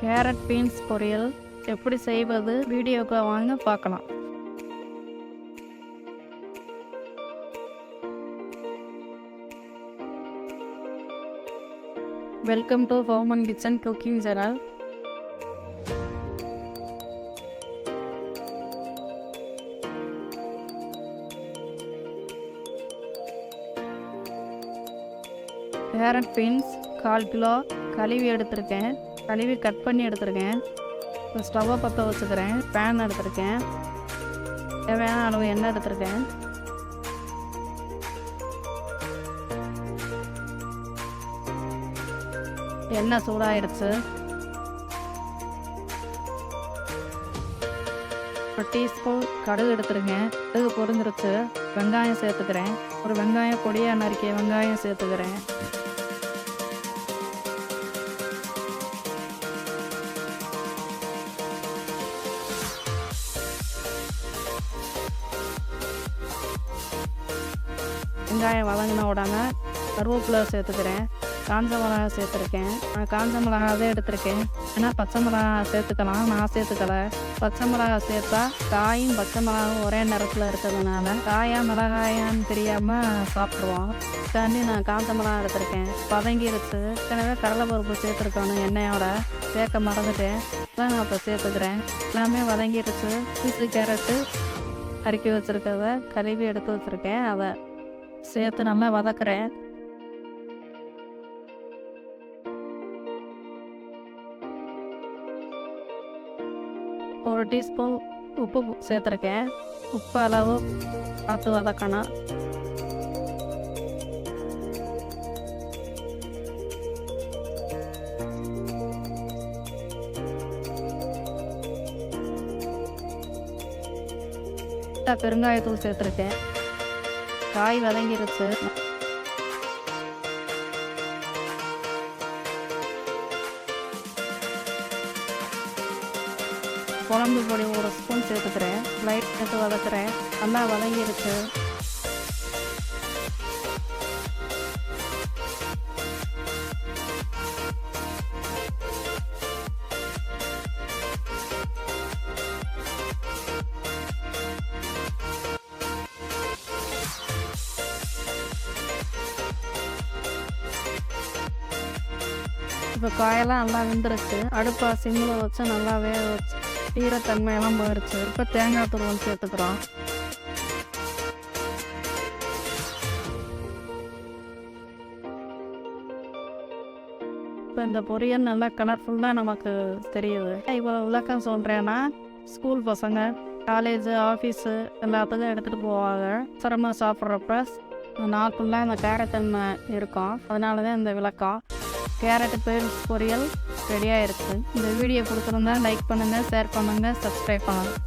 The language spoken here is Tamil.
கேரட் பீன்ஸ் பொரியல் எப்படி செய்வது வீடியோக்கு வாங்க பார்க்கலாம். Welcome to home and kitchen cooking channel. Carrot beans 1/4 kilo கழுவி எடுத்திருக்கேன். கழுவி கட் பண்ணி எடுத்திருக்கேன். இப்போ ஸ்டவ்வை பற்ற வச்சுக்கிறேன். பேன் எடுத்திருக்கேன். தேவையான அளவு எண்ணெய் எடுத்திருக்கேன். எண்ணெய் சூடாகிடுச்சு. 1 டீஸ்பூன் கடுகு எடுத்துருக்கேன். கடுகு பொரிஞ்சிருச்சு. வெங்காயம் சேர்த்துக்கிறேன். ஒரு வெங்காயம் பொடியாக நறுக்கிய வெங்காயம் சேர்த்துக்கிறேன். வெங்காயம் வதங்கின உடனே கருவேப்பிலை சேர்த்துக்கிறேன். காஞ்ச மிளகாய் சேர்த்துருக்கேன். நான் காஞ்ச மிளகாய் தான் எடுத்திருக்கேன். ஏன்னா பச்சை மிளகாய் சேர்த்துக்கலாம், நான் சேர்த்துக்கலை. பச்சை மிளகாய் சேர்த்தா காயும் பச்சை மிளகாயும் ஒரே நேரத்தில் இருக்கிறதுனால காயா மிளகாயான்னு தெரியாமல் சாப்பிடுவோம். தாண்டி நான் காஞ்ச மிளகாய் எடுத்திருக்கேன். வதங்கிருச்சு. எனவே கடலைப்பருப்பு சேர்த்துருக்கணும். எண்ணெயோட சேர்க்க மறந்துட்டேன். நான் இப்போ சேர்த்துக்கிறேன். எல்லாமே வதங்கிருச்சு. பீஸு கேரட்டு அறுக்கி வச்சுருக்கத கழுவி எடுத்து வச்சுருக்கேன். அதை சேர்த்து நல்லா வதக்குறேன். ஒரு டீஸ்பூன் உப்பு சேர்த்துருக்கேன். உப்பு அளவு பார்த்து வதக்கணும். பெருங்காயத்தூள் சேர்த்துருக்கேன். காய் வதங்கிருச்சு. குழம்பு பொடி 1 ஸ்பூன் சேர்த்துக்கிறேன். லைட் சேர்த்து வதக்குறேன். நல்லா வதங்கிருச்சு. இப்போ காயெல்லாம் நல்லா வெந்துருச்சு. அடுப்பை சிம்மில் வச்சு நல்லா வேக வச்சு ஈரத்தன்மையெல்லாம் போயிடுச்சு. இப்போ தேங்காய் துருவல் சேர்த்துக்கிறோம். இப்போ இந்த பொரியல் நல்லா கலர்ஃபுல்லாக நமக்கு தெரியுது. இவ்வளோ விளக்கம் சொல்கிறேன்னா ஸ்கூல் பசங்க, காலேஜு, ஆஃபீஸு எல்லாத்துக்கும் எடுத்துகிட்டு போவாங்க. சிரமம் சாப்பிட்றப்ப நாக்குள்ள இந்த கேரட் இருக்கும். அதனால தான் இந்த விளக்கம். கேரட் பீன்ஸ் பொரியல் ரெடியாக இருக்குது. இந்த வீடியோ பிடிச்சிருந்தா லைக் பண்ணுங்கள், ஷேர் பண்ணுங்கள், சப்ஸ்கிரைப் பண்ணுங்கள்.